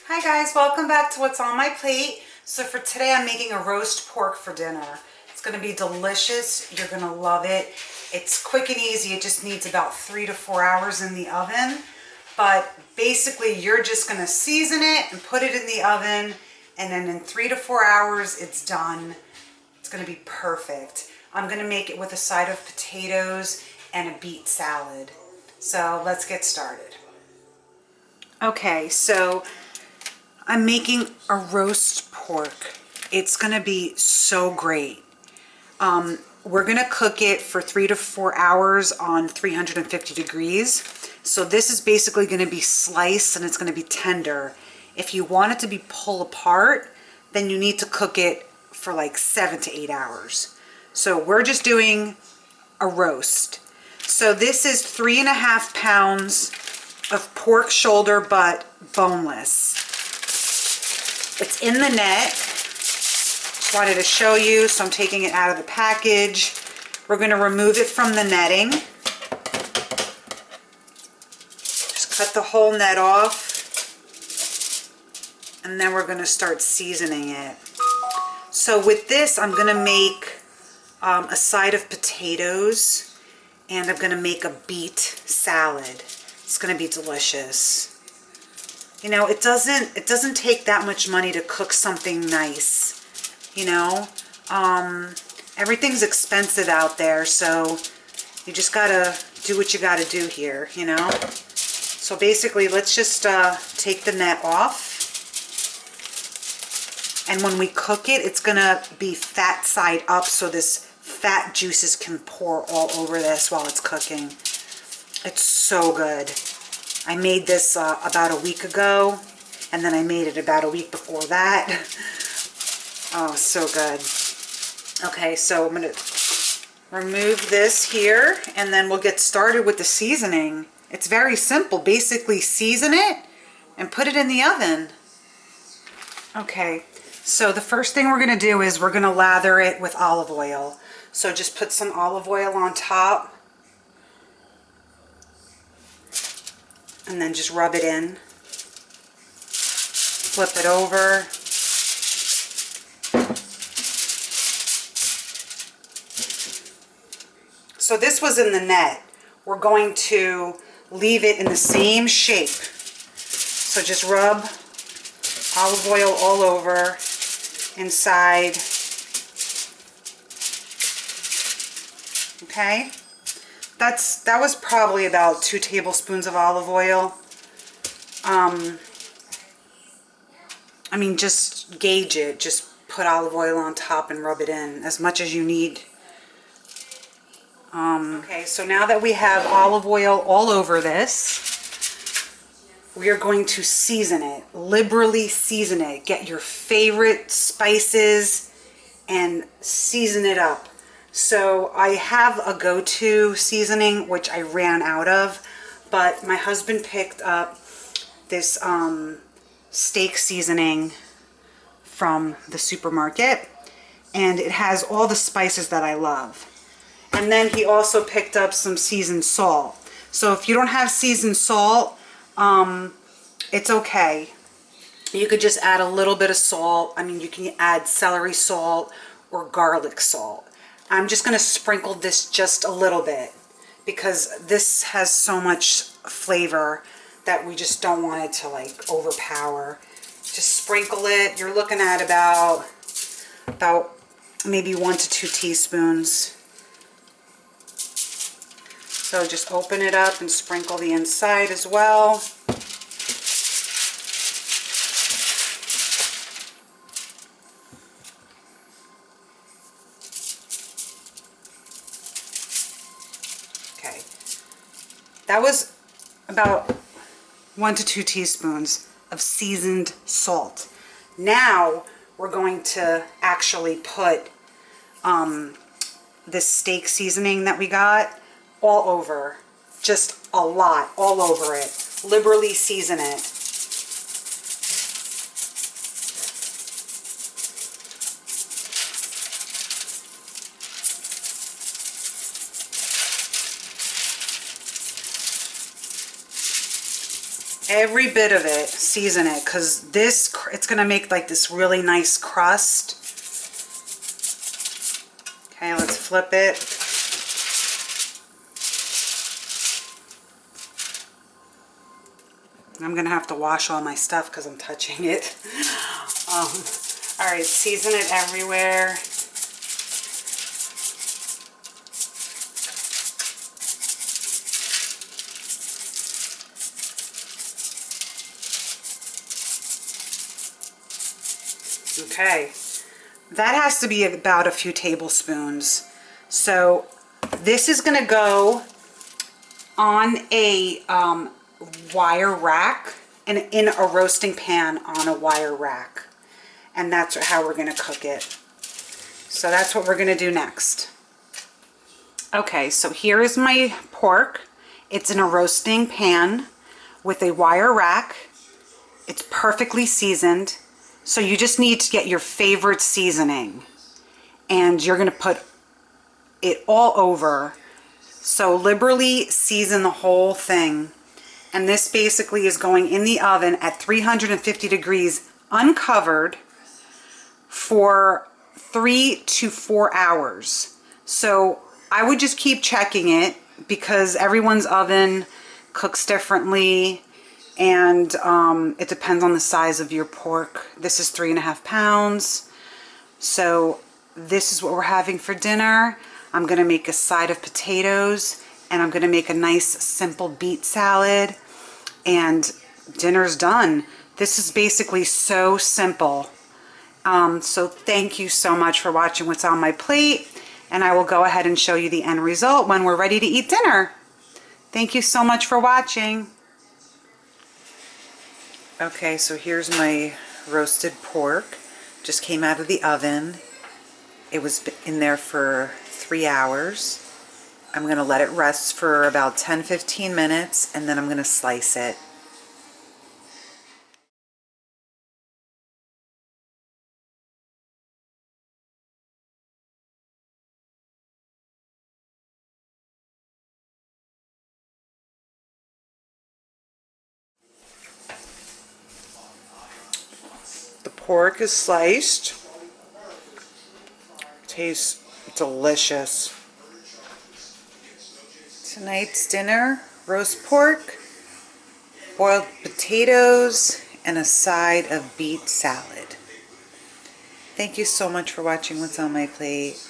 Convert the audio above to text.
Hi guys, welcome back to What's on My Plate. So for today I'm making a roast pork for dinner. It's going to be delicious. You're going to love it. It's quick and easy. It just needs about 3 to 4 hours in the oven. But basically you're just going to season it and put it in the oven, and then in 3 to 4 hours it's done. It's going to be perfect. I'm going to make it with a side of potatoes and a beet salad. So let's get started. Okay, so I'm making a roast pork. It's gonna be so great. We're gonna cook it for 3 to 4 hours on 350 degrees. So this is basically gonna be sliced and it's gonna be tender. If you want it to be pull apart, then you need to cook it for like 7 to 8 hours. So we're just doing a roast. So this is 3.5 pounds of pork shoulder butt, boneless. It's in the net. Just wanted to show you, so I'm taking it out of the package. We're going to remove it from the netting. Just cut the whole net off. And then we're going to start seasoning it. So with this, I'm going to make a side of potatoes. And I'm going to make a beet salad. It's going to be delicious. You know, it doesn't take that much money to cook something nice, you know. Everything's expensive out there, so you just gotta do what you gotta do here, you know. So basically, let's just take the net off. And when we cook it, it's gonna be fat side up, so this fat juices can pour all over this while it's cooking. It's so good. I made this about a week ago, and then I made it about a week before that. Oh, so good. Okay, so I'm going to remove this here, and then we'll get started with the seasoning. It's very simple. Basically, season it and put it in the oven. Okay, so the first thing we're going to do is we're going to lather it with olive oil. So just put some olive oil on top. And then just rub it in. Flip it over. So this was in the net. We're going to leave it in the same shape. So just rub olive oil all over inside. Okay? That was probably about 2 tablespoons of olive oil. I mean, just gauge it. Just put olive oil on top and rub it in as much as you need. Okay, so now that we have olive oil all over this, we are going to season it. Liberally season it. Get your favorite spices and season it up. So I have a go-to seasoning, which I ran out of, but my husband picked up this steak seasoning from the supermarket, and it has all the spices that I love. And then he also picked up some seasoned salt. So if you don't have seasoned salt, it's okay. You could just add a little bit of salt. I mean, you can add celery salt or garlic salt. I'm just going to sprinkle this just a little bit because this has so much flavor that we just don't want it to like overpower. Just sprinkle it. You're looking at about maybe 1 to 2 teaspoons. So just open it up and sprinkle the inside as well. That was about 1 to 2 teaspoons of seasoned salt. Now we're going to actually put this steak seasoning that we got all over. Just a lot, all over it. Liberally season it. Every bit of it, season it, because this, it's going to make like this really nice crust. Okay, let's flip it. I'm going to have to wash all my stuff because I'm touching it. All right, season it everywhere. Okay, that has to be about a few tablespoons. So this is going to go on a wire rack and in a roasting pan on a wire rack. And that's how we're going to cook it. So that's what we're going to do next. Okay, so here is my pork. It's in a roasting pan with a wire rack. It's perfectly seasoned. So you just need to get your favorite seasoning. And you're going to put it all over. So liberally season the whole thing. And this basically is going in the oven at 350 degrees uncovered for 3 to 4 hours. So I would just keep checking it because everyone's oven cooks differently, and it depends on the size of your pork. This is 3.5 pounds. So this is what we're having for dinner. I'm going to make a side of potatoes, and I'm going to make a nice simple beet salad, and dinner's done. This is basically so simple. So thank you so much for watching what's on my plate, and I will go ahead and show you the end result when we're ready to eat dinner. Thank you so much for watching. Okay, so here's my roasted pork. Just came out of the oven. It was in there for 3 hours. I'm going to let it rest for about 10-15 minutes, and then I'm going to slice it. The pork is sliced. Tastes delicious. Tonight's dinner, roast pork, boiled potatoes, and a side of beet salad. Thank you so much for watching what's on my plate.